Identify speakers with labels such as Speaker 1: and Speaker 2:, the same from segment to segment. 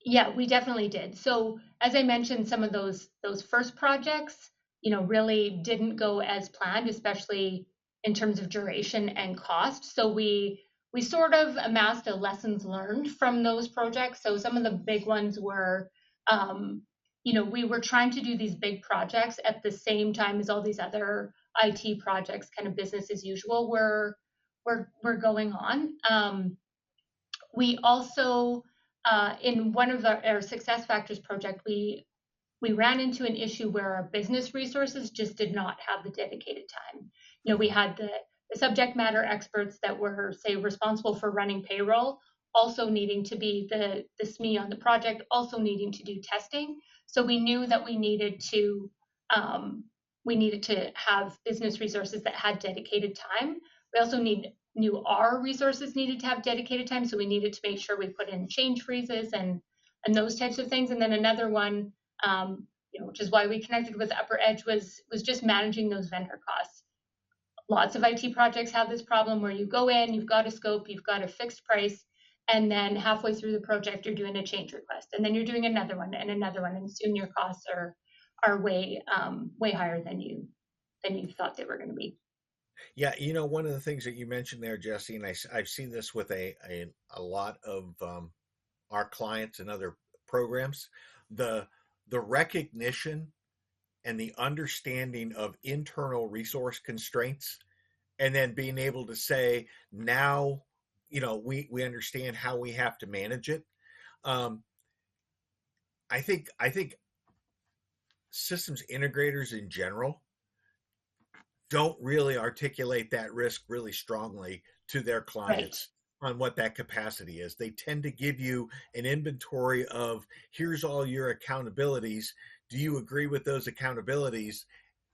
Speaker 1: Yeah, we definitely did. So as I mentioned, some of those first projects, really didn't go as planned, especially in terms of duration and cost. So we sort of amassed a lessons learned from those projects. So some of the big ones were, um, we were trying to do these big projects at the same time as all these other IT projects, kind of business as usual, were going on. We also, in one of our success factors project, we ran into an issue where our business resources just did not have the dedicated time. We
Speaker 2: Mhm.
Speaker 1: had the subject matter experts that were, say, responsible for running payroll, also needing to be the SME on the project, also needing to do testing. So we knew that um, we needed to have business resources that had dedicated time. We also knew our resources needed to have dedicated time, so we needed to make sure we put in change freezes and those types of things. And then another one, which is why we connected with UpperEdge, was just managing those vendor costs. Lots of IT projects have this problem where you go in, you've got a scope, you've got a fixed price, and then halfway through the project you're doing a change request, and then you're doing another one, and soon your costs are way higher than you thought they were going to be.
Speaker 2: Yeah, one of the things that you mentioned there, Jesse, and I've seen this with a lot of our clients and other programs, the the recognition and the understanding of internal resource constraints, and then being able to say, now, we understand how we have to manage it. Um, I think systems integrators in general don't really articulate that risk really strongly to their
Speaker 1: Right.
Speaker 2: clients on what that capacity is. They tend to give you an inventory of, here's all your accountabilities. Do you agree with those accountabilities?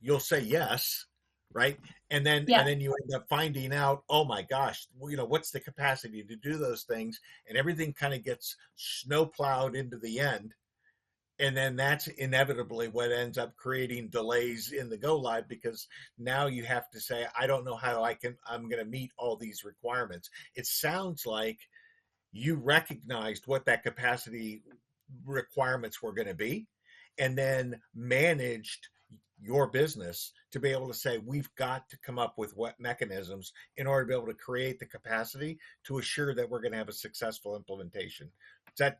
Speaker 2: You'll say yes, right? And
Speaker 1: Yeah.
Speaker 2: then you end up finding out, oh my gosh, what's the capacity to do those things? And everything kind of gets snowplowed into the end, and then that's inevitably what ends up creating delays in the go live, because now you have to say, I don't know how I'm going to meet all these requirements. It sounds like you recognized what that capacity requirements were going to be, and then managed your business to be able to say, we've got to come up with what mechanisms in order to be able to create the capacity to assure that we're going to have a successful implementation.